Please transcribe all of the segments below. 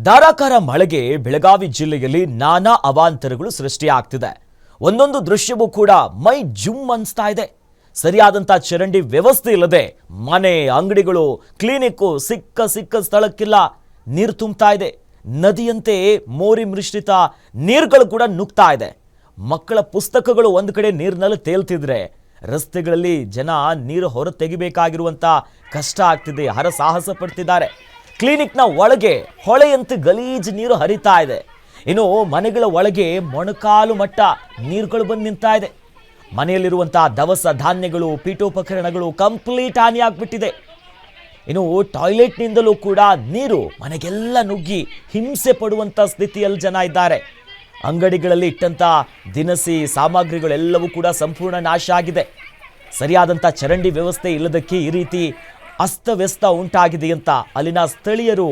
ಧಾರಾಕಾರ ಮಳೆಗೆ ಬೆಳಗಾವಿ ಜಿಲ್ಲೆಯಲ್ಲಿ ನಾನಾ ಅವಾಂತರಗಳು ಸೃಷ್ಟಿಯಾಗ್ತಿದೆ. ಒಂದೊಂದು ದೃಶ್ಯವೂ ಕೂಡ ಮೈ ಜುಮ್ ಅನ್ಸ್ತಾ ಇದೆ. ಸರಿಯಾದಂತ ಚರಂಡಿ ವ್ಯವಸ್ಥೆ ಇಲ್ಲದೆ ಮನೆ, ಅಂಗಡಿಗಳು, ಕ್ಲಿನಿಕ್ ಸಿಕ್ಕ ಸ್ಥಳಕ್ಕೆಲ್ಲ ನೀರು ತುಂಬ್ತಾ ಇದೆ. ನದಿಯಂತೆ ಮೋರಿ ಮಿಶ್ರಿತ ನೀರುಗಳು ಕೂಡ ನುಗ್ತಾ ಇದೆ. ಮಕ್ಕಳ ಪುಸ್ತಕಗಳು ಒಂದು ಕಡೆ ನೀರಿನಲ್ಲಿ ತೇಲ್ತಿದ್ರೆ ರಸ್ತೆಗಳಲ್ಲಿ ಜನ ನೀರು ಹೊರ ತೆಗಿಬೇಕಾಗಿರುವಂತ ಕಷ್ಟ ಆಗ್ತಿದೆ. ಹರಸಾಹಸ ಪಡ್ತಿದ್ದಾರೆ. ಕ್ಲಿನಿಕ್ನ ಒಳಗೆ ಹೊಳೆಯಂತೆ ಗಲೀಜು ನೀರು ಹರಿತಾ ಇದೆ. ಇನ್ನು ಮನೆಗಳ ಒಳಗೆ ಮೊಣಕಾಲು ಮಟ್ಟ ನೀರುಗಳು ಬಂದು ನಿಂತಾ ಇದೆ. ಮನೆಯಲ್ಲಿರುವಂತಹ ದವಸ ಧಾನ್ಯಗಳು, ಪೀಠೋಪಕರಣಗಳು ಕಂಪ್ಲೀಟ್ ಹಾನಿಯಾಗ್ಬಿಟ್ಟಿದೆ. ಇನ್ನು ಟಾಯ್ಲೆಟ್ನಿಂದಲೂ ಕೂಡ ನೀರು ಮನೆಗೆಲ್ಲ ನುಗ್ಗಿ ಹಿಂಸೆ ಪಡುವಂಥ ಸ್ಥಿತಿಯಲ್ಲಿ ಜನ ಇದ್ದಾರೆ. ಅಂಗಡಿಗಳಲ್ಲಿ ಇಟ್ಟಂಥ ದಿನಸಿ ಸಾಮಗ್ರಿಗಳೆಲ್ಲವೂ ಕೂಡ ಸಂಪೂರ್ಣ ನಾಶ ಆಗಿದೆ. ಸರಿಯಾದಂಥ ಚರಂಡಿ ವ್ಯವಸ್ಥೆ ಇಲ್ಲದಕ್ಕೆ ಈ ರೀತಿ ಅಸ್ತವ್ಯಸ್ತ ಉಂಟಾಗಿದೆ ಅಂತ ಅಲ್ಲಿನ ಸ್ಥಳೀಯರು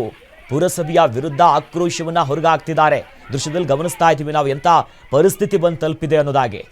ಪುರಸಭೆಯ ವಿರುದ್ಧ ಆಕ್ರೋಶವನ್ನ ಹೊರಗಾಕ್ತಿದ್ದಾರೆ. ದೃಶ್ಯದಲ್ಲಿ ಗಮನಿಸ್ತಾ ಇದ್ದೀವಿ ನಾವು ಎಂಥ ಪರಿಸ್ಥಿತಿ ಬಂದು ತಲುಪಿದೆ ಅನ್ನೋದಾಗಿ.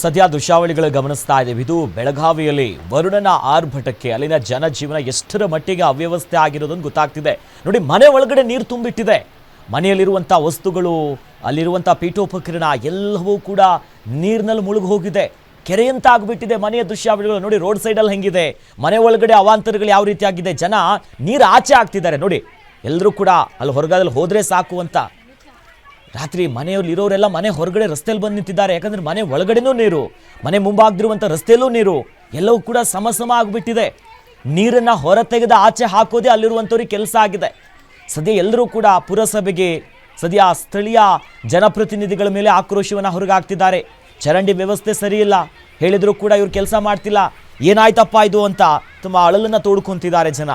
ಸದ್ಯ ದೃಶ್ಯಾವಳಿಗಳು ಗಮನಿಸ್ತಾ ಇದ್ದೇವೆ. ಇದು ಬೆಳಗಾವಿಯಲ್ಲಿ ವರುಣನ ಆರ್ಭಟಕ್ಕೆ ಅಲ್ಲಿನ ಜನಜೀವನ ಎಷ್ಟರ ಮಟ್ಟಿಗೆ ಅವ್ಯವಸ್ಥೆ ಆಗಿರೋದನ್ನು ಗೊತ್ತಾಗ್ತಿದೆ. ನೋಡಿ, ಮನೆ ಒಳಗಡೆ ನೀರು ತುಂಬಿಟ್ಟಿದೆ. ಮನೆಯಲ್ಲಿರುವಂಥ ವಸ್ತುಗಳು, ಅಲ್ಲಿರುವಂಥ ಪೀಠೋಪಕರಣ ಎಲ್ಲವೂ ಕೂಡ ನೀರಿನಲ್ಲಿ ಮುಳುಗಿ ಹೋಗಿದೆ. ಕೆರೆಯಂತ ಆಗಿಬಿಟ್ಟಿದೆ ಮನೆಯ ದೃಶ್ಯಾವಳಿಗಳು. ನೋಡಿ, ರೋಡ್ ಸೈಡಲ್ಲಿ ಹೆಂಗಿದೆ, ಮನೆ ಒಳಗಡೆ ಅವಾಂತರಗಳು ಯಾವ ರೀತಿ ಆಗಿದೆ. ಜನ ನೀರು ಆಚೆ ಹಾಕ್ತಿದ್ದಾರೆ. ನೋಡಿ, ಎಲ್ಲರೂ ಕೂಡ ಅಲ್ಲಿ ಹೊರಗದಲ್ಲಿ ಹೋದರೆ ಸಾಕು ಅಂತ ರಾತ್ರಿ ಮನೆಯಲ್ಲಿ ಇರೋರೆಲ್ಲ ಮನೆ ಹೊರಗಡೆ ರಸ್ತೆಯಲ್ಲಿ ಬಂದು ನಿಂತಿದ್ದಾರೆ. ಯಾಕಂದ್ರೆ ಮನೆ ಒಳಗಡೆನೂ ನೀರು, ಮನೆ ಮುಂಭಾಗದಿರುವಂಥ ರಸ್ತೆಯಲ್ಲೂ ನೀರು, ಎಲ್ಲವೂ ಕೂಡ ಸಮ ಆಗಿಬಿಟ್ಟಿದೆ. ನೀರನ್ನು ಹೊರ ತೆಗೆದ ಆಚೆ ಹಾಕೋದೇ ಅಲ್ಲಿರುವಂಥವ್ರಿಗೆ ಕೆಲಸ ಆಗಿದೆ. ಸದ್ಯ ಎಲ್ಲರೂ ಕೂಡ ಪುರಸಭೆಗೆ, ಸದ್ಯ ಸ್ಥಳೀಯ ಜನಪ್ರತಿನಿಧಿಗಳ ಮೇಲೆ ಆಕ್ರೋಶವನ್ನು ಹೊರಗಾಗ್ತಿದ್ದಾರೆ. ಚರಂಡಿ ವ್ಯವಸ್ಥೆ ಸರಿ ಇಲ್ಲ ಹೇಳಿದ್ರು ಕೂಡ ಇವ್ರು ಕೆಲಸ ಮಾಡ್ತಿಲ್ಲ. ಏನಾಯ್ತಪ್ಪ ಇದು ಅಂತ ತುಂಬ ಅಳಲನ್ನು ತೋಡ್ಕೊಂತಿದ್ದಾರೆ ಜನ.